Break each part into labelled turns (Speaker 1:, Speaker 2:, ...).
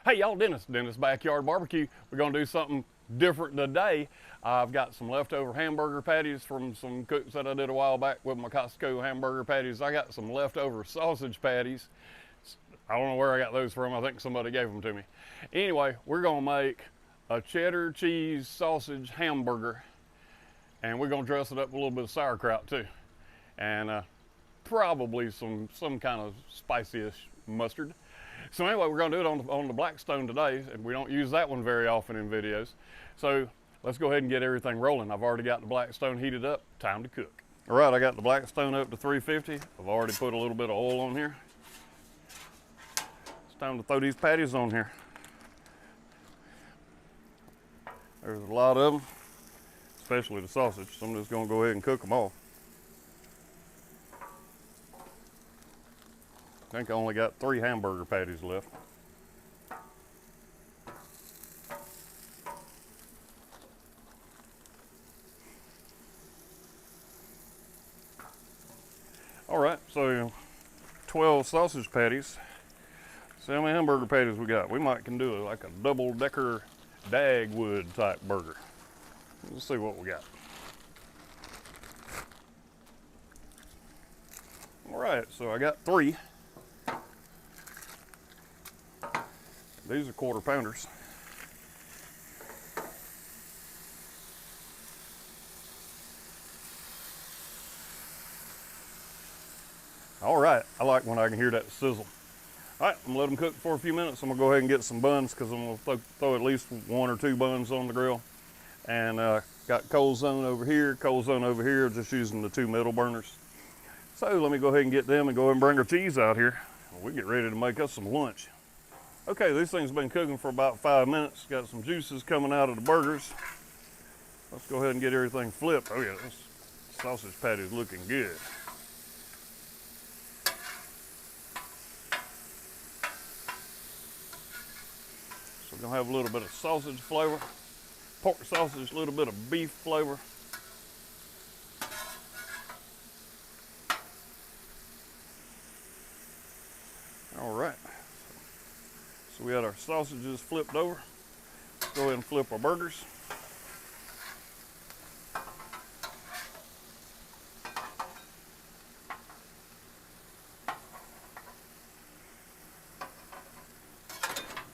Speaker 1: Hey y'all, Dennis Backyard Barbecue. We're gonna do something different today. I've got some leftover hamburger patties from some cooks that I did a while back with my Costco hamburger patties. I got some leftover sausage patties. I don't know where I got those from. I think somebody gave them to me. Anyway, we're gonna make a cheddar cheese sausage hamburger, and we're gonna dress it up with a little bit of sauerkraut too, and probably some kind of spicy-ish mustard. So anyway, we're gonna do it on the Blackstone today, and we don't use that one very often in videos. So let's go ahead and get everything rolling. I've already got the Blackstone heated up, time to cook. All right, I got the Blackstone up to 350. I've already put a little bit of oil on here. It's time to throw these patties on here. There's a lot of them, especially the sausage, so I'm just gonna go ahead and cook them all. I think I only got 3 hamburger patties left. All right, so 12 sausage patties. See how many hamburger patties we got. We might can do it like a double-decker Dagwood type burger. Let's see what we got. All right, so I got 3. These are quarter pounders. All right, I like when I can hear that sizzle. All right, I'm gonna let them cook for a few minutes. I'm gonna go ahead and get some buns because I'm gonna throw at least 1 or 2 buns on the grill. And got coal zone over here, just using the 2 middle burners. So let me go ahead and get them and go ahead and bring our cheese out here. We get ready to make us some lunch. Okay, these things have been cooking for about 5 minutes. Got some juices coming out of the burgers. Let's go ahead and get everything flipped. Oh yeah, this sausage patty is looking good. So we're gonna have a little bit of sausage flavor, pork sausage, a little bit of beef flavor. All right. So we had our sausages flipped over. Let's go ahead and flip our burgers.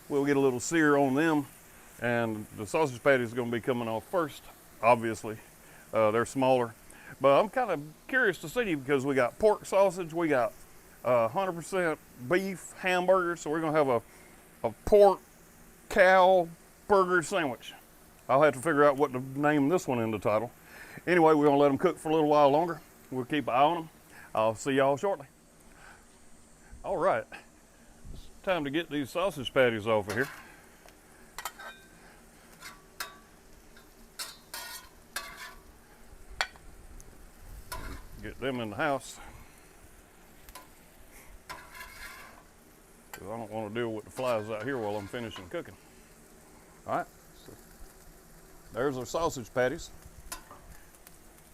Speaker 1: We'll get a little sear on them, and the sausage patty is going to be coming off first, obviously. They're smaller, but I'm kind of curious to see because we got pork sausage, we got 100% beef hamburger, so we're going to have a pork cow burger sandwich. I'll have to figure out what to name this one in the title. Anyway, we're gonna let them cook for a little while longer. We'll keep an eye on them. I'll see y'all shortly. All right, it's time to get these sausage patties off of here. Get them in the house. I don't want to deal with the flies out here while I'm finishing cooking. All right, so there's our sausage patties.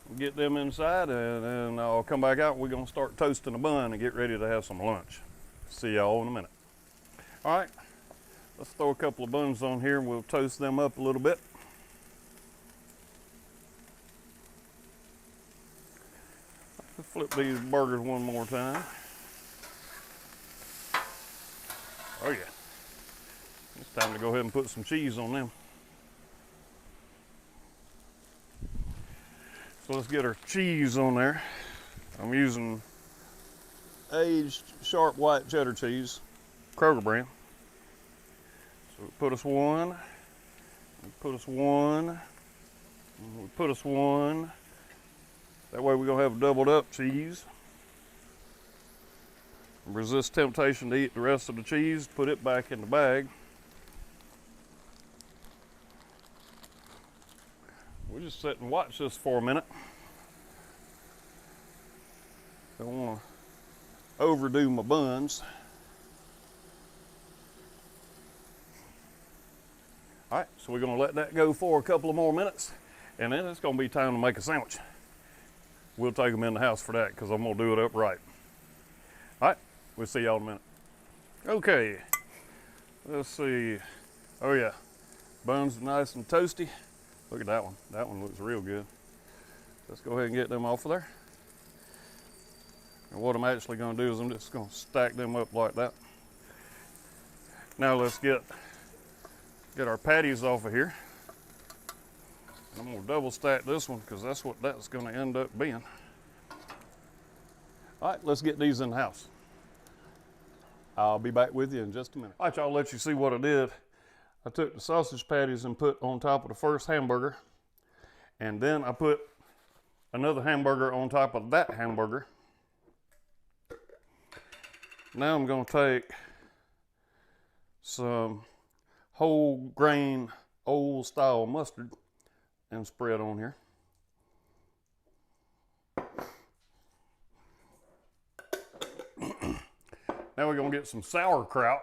Speaker 1: We'll get them inside, and then I'll come back out. We're gonna start toasting a bun and get ready to have some lunch. See y'all in a minute. All right, let's throw a couple of buns on here and we'll toast them up a little bit. Let's flip these burgers one more time. Oh yeah, it's time to go ahead and put some cheese on them. So let's get our cheese on there. I'm using aged sharp white cheddar cheese, Kroger brand. So put us one, put us one, put us one. That way we're gonna have doubled up cheese. Resist temptation to eat the rest of the cheese, put it back in the bag. We'll just sit and watch this for a minute. Don't want to overdo my buns. All right, so we're gonna let that go for a couple of more minutes, and then it's gonna be time to make a sandwich. We'll take them in the house for that because I'm gonna do it upright. All right, we'll see y'all in a minute. Okay, Let's see. Oh yeah, buns are nice and toasty. Look at that one. That one looks real good. Let's go ahead and get them off of there. And what I'm actually going to do is I'm just going to stack them up like that. Now let's get our patties off of here. I'm going to double stack this one because that's what that's going to end up being. All right, let's get these in the house. I'll be back with you in just a minute. All right, y'all, let you see what I did. I took the sausage patties and put on top of the first hamburger, and then I put another hamburger on top of that hamburger. Now I'm going to take some whole grain old style mustard and spread on here. Now we're going to get some sauerkraut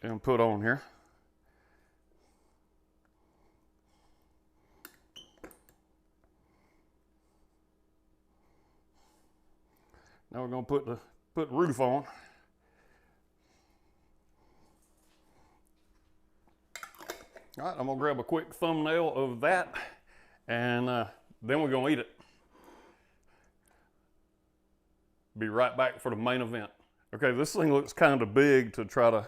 Speaker 1: and put on here. Now we're going to put the roof on. All right, I'm going to grab a quick thumbnail of that, and then we're going to eat it. Be right back for the main event. Okay, this thing looks kind of big to try to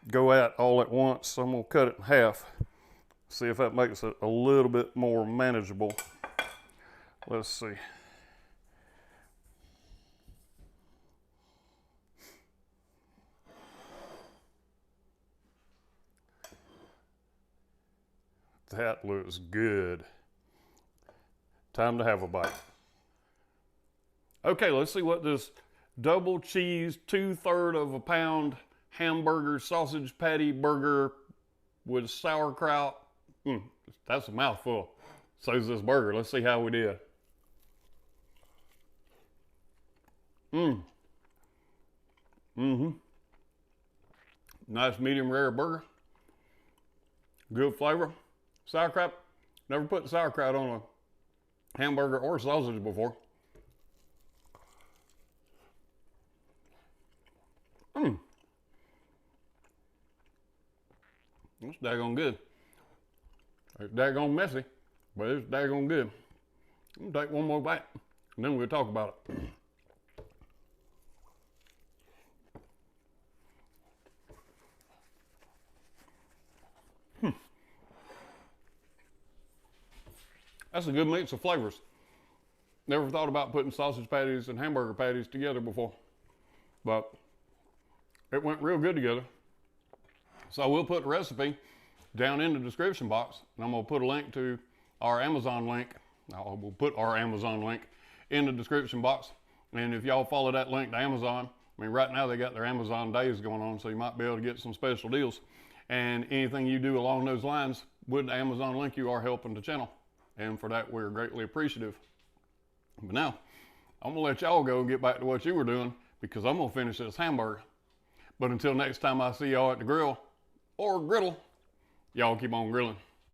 Speaker 1: go at all at once, so I'm going to cut it in half. See if that makes it a little bit more manageable. Let's see. That looks good. Time to have a bite. Okay, let's see what this double cheese, 2/3 of a pound hamburger sausage patty burger with sauerkraut. That's a mouthful. So's this burger. Let's see how we did. Nice medium rare burger. Good flavor. Sauerkraut. Never put sauerkraut on a hamburger or sausage before. It's daggone good. It's daggone messy, but it's daggone good. I'm gonna take one more bite, and then we'll talk about it. That's a good mix of flavors. Never thought about putting sausage patties and hamburger patties together before, but it went real good together. So we'll put the recipe down in the description box, and I'm gonna put a link to our Amazon link. We'll put our Amazon link in the description box. And if y'all follow that link to Amazon, I mean, right now they got their Amazon days going on, so you might be able to get some special deals. And anything you do along those lines with the Amazon link, you are helping the channel. And for that, we're greatly appreciative. But now, I'm gonna let y'all go and get back to what you were doing, because I'm gonna finish this hamburger. But until next time I see y'all at the grill or griddle, y'all keep on grilling.